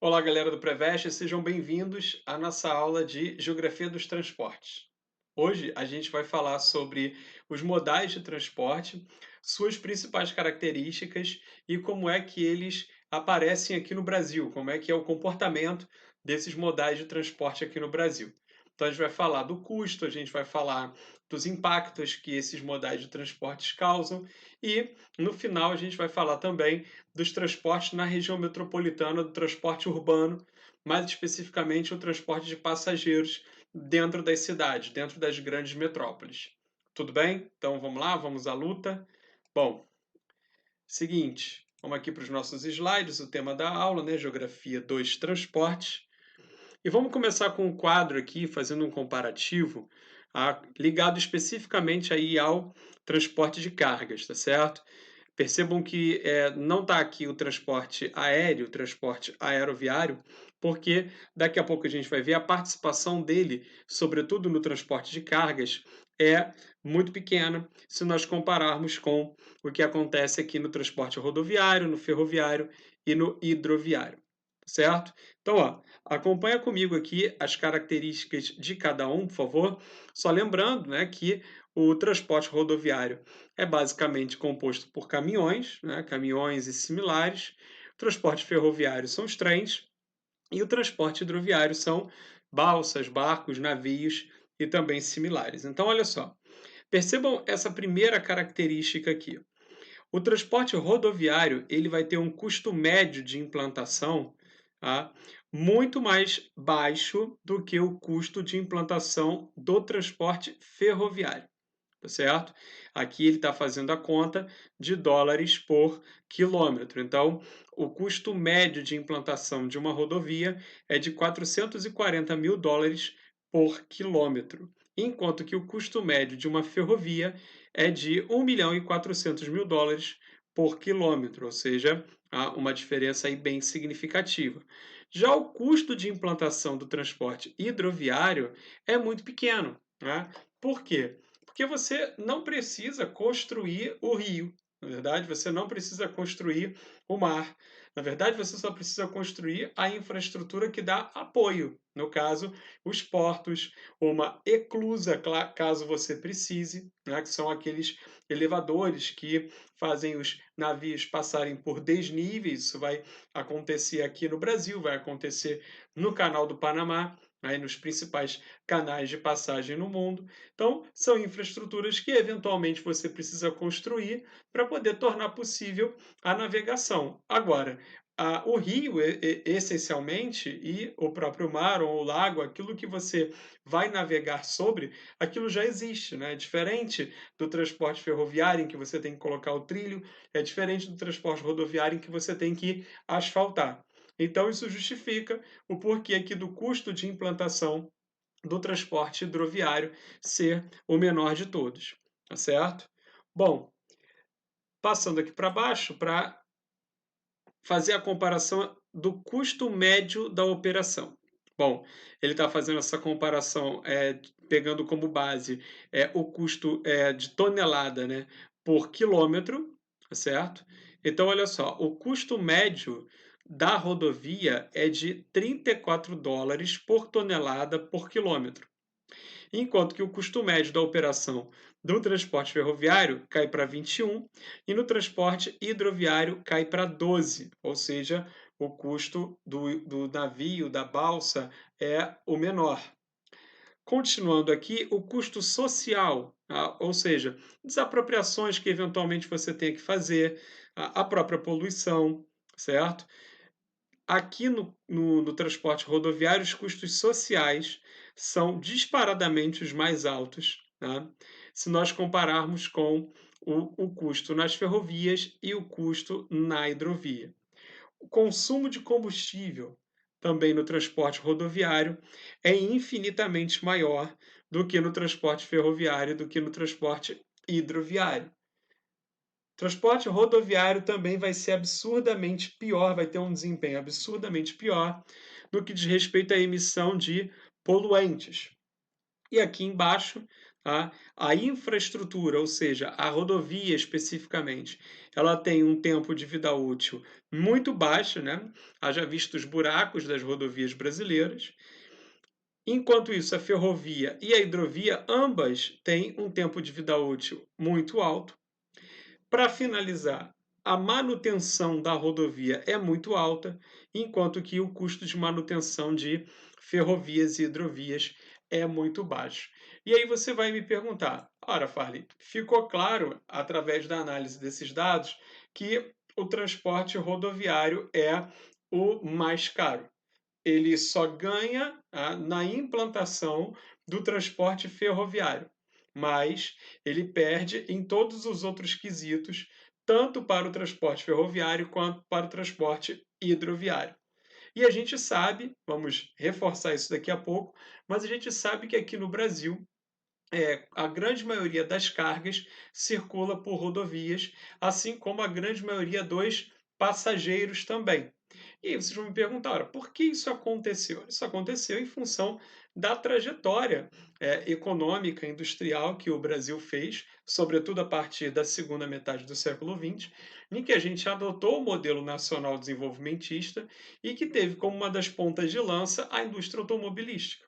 Olá, galera do Preveste, sejam bem-vindos à nossa aula de Geografia dos Transportes. Hoje a gente vai falar sobre os modais de transporte, suas principais características e como é que eles aparecem aqui no Brasil, como é que é o comportamento desses modais de transporte aqui no Brasil. Então a gente vai falar do custo, a gente vai falar dos impactos que esses modais de transportes causam e no final a gente vai falar também dos transportes na região metropolitana, do transporte urbano, mais especificamente o transporte de passageiros dentro das cidades, dentro das grandes metrópoles. Tudo bem? Então vamos lá, vamos à luta. Bom, seguinte, vamos aqui para os nossos slides, o tema da aula, né? Geografia dos transportes. E vamos começar com um quadro aqui, fazendo um comparativo, ligado especificamente aí ao transporte de cargas, tá certo? Percebam que não está aqui o transporte aéreo, o transporte aeroviário, porque daqui a pouco a gente vai ver a participação dele, sobretudo no transporte de cargas, é muito pequena se nós compararmos com o que acontece aqui no transporte rodoviário, no ferroviário e no hidroviário, certo? Então, ó, acompanha comigo aqui as características de cada um, por favor. Só lembrando, né, que o transporte rodoviário é basicamente composto por caminhões, né, caminhões e similares. O transporte ferroviário são os trens e o transporte hidroviário são balsas, barcos, navios e também similares. Então, olha só, percebam essa primeira característica aqui. O transporte rodoviário ele vai ter um custo médio de implantação, tá, muito mais baixo do que o custo de implantação do transporte ferroviário, tá certo? Aqui ele está fazendo a conta de dólares por quilômetro. Então, o custo médio de implantação de uma rodovia é de 440 mil dólares por quilômetro, enquanto que o custo médio de uma ferrovia é de 1.400.000 dólares por quilômetro, ou seja, há uma diferença aí bem significativa. Já o custo de implantação do transporte hidroviário é muito pequeno, né? Por quê? Porque você não precisa construir o rio, na verdade, você não precisa construir o mar. Na verdade, você só precisa construir a infraestrutura que dá apoio. No caso, os portos, uma eclusa, caso você precise, né, que são aqueles elevadores que fazem os navios passarem por desníveis. Isso vai acontecer aqui no Brasil, vai acontecer no Canal do Panamá, aí nos principais canais de passagem no mundo. Então, são infraestruturas que eventualmente você precisa construir para poder tornar possível a navegação. Agora, o rio, essencialmente, e o próprio mar ou o lago, aquilo que você vai navegar sobre, aquilo já existe, né? É diferente do transporte ferroviário, em que você tem que colocar o trilho, é diferente do transporte rodoviário, em que você tem que asfaltar. Então, isso justifica o porquê aqui do custo de implantação do transporte hidroviário ser o menor de todos, tá certo? Bom, passando aqui para baixo para fazer a comparação do custo médio da operação. Bom, ele está fazendo essa comparação pegando como base o custo de tonelada, né, por quilômetro, tá certo? Então, olha só, o custo médio da rodovia é de 34 dólares por tonelada por quilômetro, enquanto que o custo médio da operação do transporte ferroviário cai para 21 e no transporte hidroviário cai para 12, ou seja, o custo do navio, da balsa, é o menor. Continuando aqui, o custo social, tá? Ou seja, desapropriações que eventualmente você tenha que fazer, a própria poluição, certo? Aqui no transporte rodoviário, os custos sociais são disparadamente os mais altos, tá? Se nós compararmos com o custo nas ferrovias e o custo na hidrovia. O consumo de combustível, também no transporte rodoviário, é infinitamente maior do que no transporte ferroviário, do que no transporte hidroviário. Transporte rodoviário também vai ser absurdamente pior, vai ter um desempenho absurdamente pior no que diz respeito à emissão de poluentes. E aqui embaixo, tá? A infraestrutura, ou seja, a rodovia especificamente, ela tem um tempo de vida útil muito baixo, né? Haja visto os buracos das rodovias brasileiras. Enquanto isso, a ferrovia e a hidrovia, ambas têm um tempo de vida útil muito alto. Para finalizar, a manutenção da rodovia é muito alta, enquanto que o custo de manutenção de ferrovias e hidrovias é muito baixo. E aí você vai me perguntar: ora, Farley, ficou claro, através da análise desses dados, que o transporte rodoviário é o mais caro. Ele só ganha, na implantação do transporte ferroviário, mas ele perde em todos os outros quesitos, tanto para o transporte ferroviário quanto para o transporte hidroviário. E a gente sabe, vamos reforçar isso daqui a pouco, mas a gente sabe que aqui no Brasil, a grande maioria das cargas circula por rodovias, assim como a grande maioria dos passageiros também. E aí vocês vão me perguntar, ora, por que isso aconteceu? Isso aconteceu em função da trajetória econômica, industrial que o Brasil fez, sobretudo a partir da segunda metade do século XX, em que a gente adotou o modelo nacional desenvolvimentista e que teve como uma das pontas de lança a indústria automobilística.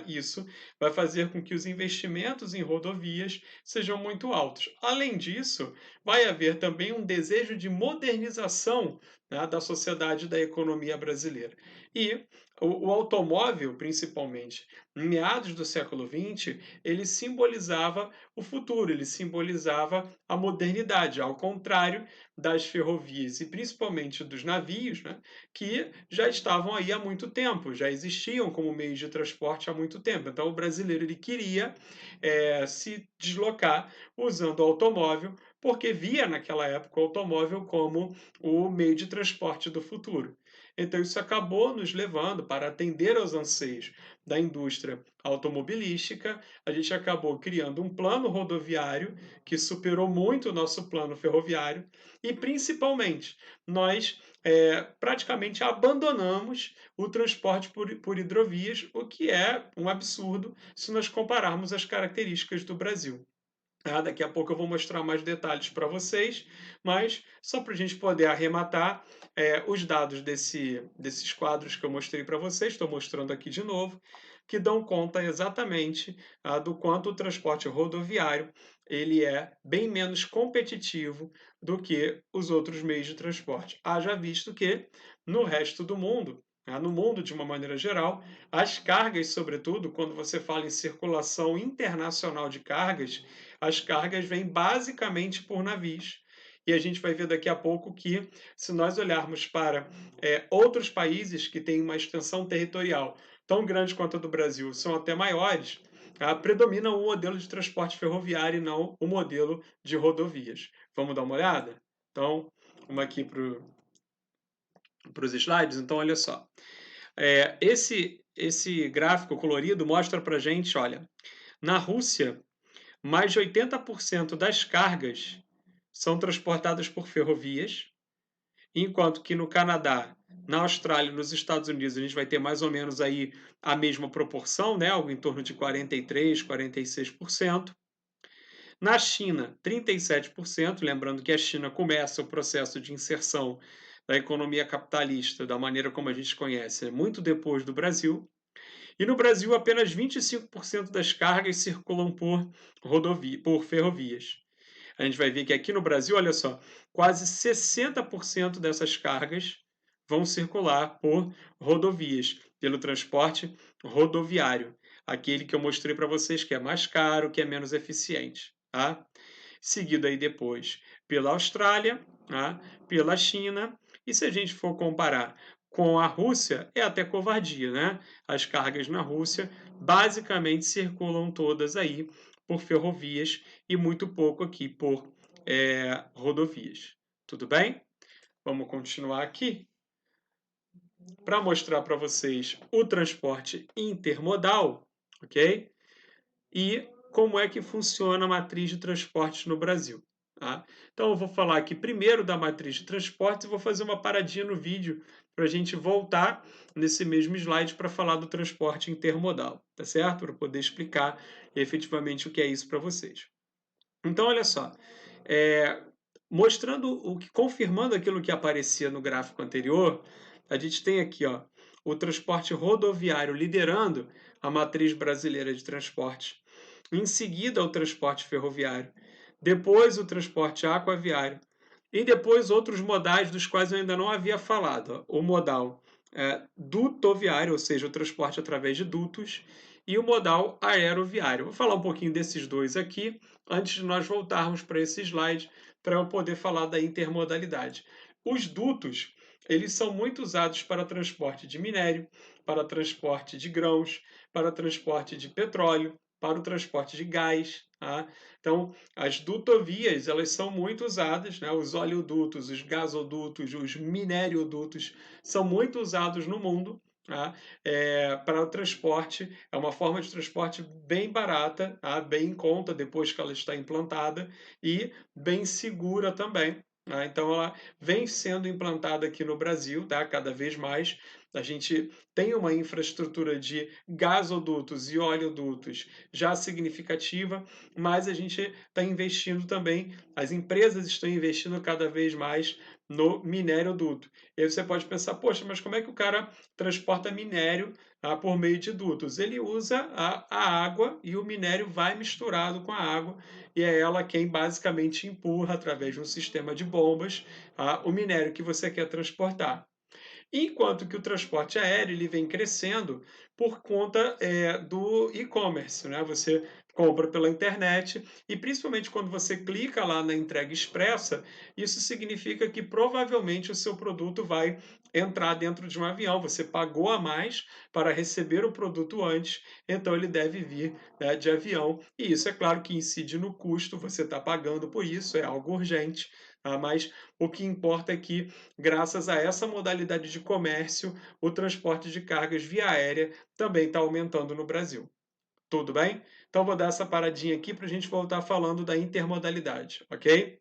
Isso vai fazer com que os investimentos em rodovias sejam muito altos. Além disso, vai haver também um desejo de modernização, da sociedade e da economia brasileira. E o automóvel, principalmente, em meados do século XX, ele simbolizava o futuro, ele simbolizava a modernidade, ao contrário das ferrovias e principalmente dos navios, né, que já estavam aí há muito tempo, já existiam como meio de transporte há muito tempo. Então, o brasileiro ele queria se deslocar usando o automóvel, porque via naquela época o automóvel como o meio de transporte do futuro. Então, isso acabou nos levando para atender aos anseios da indústria automobilística. A gente acabou criando um plano rodoviário que superou muito o nosso plano ferroviário e, principalmente, nós praticamente abandonamos o transporte por hidrovias, o que é um absurdo se nós compararmos as características do Brasil. Daqui a pouco eu vou mostrar mais detalhes para vocês, mas só para a gente poder arrematar os dados desses quadros que eu mostrei para vocês, estou mostrando aqui de novo, que dão conta exatamente do quanto o transporte rodoviário ele é bem menos competitivo do que os outros meios de transporte. Haja visto que no resto do mundo, no mundo de uma maneira geral, as cargas, sobretudo, quando você fala em circulação internacional de cargas, as cargas vêm basicamente por navios. E a gente vai ver daqui a pouco que, se nós olharmos para outros países que têm uma extensão territorial tão grande quanto a do Brasil, são até maiores, predomina o modelo de transporte ferroviário e não o modelo de rodovias. Vamos dar uma olhada? Então, vamos aqui para os slides. Então, olha só. Esse gráfico colorido mostra para a gente, olha, na Rússia, mais de 80% das cargas são transportadas por ferrovias, enquanto que no Canadá, na Austrália e nos Estados Unidos a gente vai ter mais ou menos aí a mesma proporção, né? Algo em torno de 43, 46%. Na China, 37%, lembrando que a China começa o processo de inserção da economia capitalista da maneira como a gente conhece, muito depois do Brasil. E no Brasil, apenas 25% das cargas circulam por ferrovias. A gente vai ver que aqui no Brasil, olha só, quase 60% dessas cargas vão circular por rodovias, pelo transporte rodoviário, aquele que eu mostrei para vocês que é mais caro, que é menos eficiente. Tá? Seguido aí depois pela Austrália, tá? Pela China, e se a gente for comparar com a Rússia, é até covardia, né? As cargas na Rússia basicamente circulam todas aí por ferrovias e muito pouco aqui por rodovias. Tudo bem? Vamos continuar aqui para mostrar para vocês o transporte intermodal, ok? E como é que funciona a matriz de transportes no Brasil. Tá? Então, eu vou falar aqui primeiro da matriz de transportes e vou fazer uma paradinha no vídeo para a gente voltar nesse mesmo slide para falar do transporte intermodal, tá certo? Para poder explicar efetivamente o que é isso para vocês. Então, olha só, é, mostrando confirmando aquilo que aparecia no gráfico anterior, a gente tem aqui, ó, o transporte rodoviário liderando a matriz brasileira de transporte. Em seguida, o transporte ferroviário, depois o transporte aquaviário e depois outros modais dos quais eu ainda não havia falado. Ó. O modal dutoviário, ou seja, o transporte através de dutos, e o modal aeroviário. Vou falar um pouquinho desses dois aqui, antes de nós voltarmos para esse slide, para eu poder falar da intermodalidade. Os dutos, eles são muito usados para transporte de minério, para transporte de grãos, para transporte de petróleo, para o transporte de gás. Tá? Então, as dutovias, elas são muito usadas, né? Os oleodutos, os gasodutos, os minériodutos, são muito usados no mundo, tá? Para o transporte. É uma forma de transporte bem barata, tá? Bem em conta depois que ela está implantada e bem segura também. Tá? Então, ela vem sendo implantada aqui no Brasil, tá? Cada vez mais. A gente tem uma infraestrutura de gasodutos e oleodutos já significativa, mas a gente está investindo também, as empresas estão investindo cada vez mais no minérioduto. E aí você pode pensar, poxa, mas como é que o cara transporta minério por meio de dutos? Ele usa a água e o minério vai misturado com a água e é ela quem basicamente empurra através de um sistema de bombas o minério que você quer transportar. Enquanto que o transporte aéreo ele vem crescendo por conta do e-commerce, né? Você compra pela internet e principalmente quando você clica lá na entrega expressa, isso significa que provavelmente o seu produto vai entrar dentro de um avião. Você pagou a mais para receber o produto antes, então ele deve vir, né, de avião. E isso é claro que incide no custo, você está pagando por isso, é algo urgente, tá? Mas o que importa é que graças a essa modalidade de comércio, o transporte de cargas via aérea também está aumentando no Brasil. Tudo bem? Então vou dar essa paradinha aqui para a gente voltar falando da intermodalidade, ok?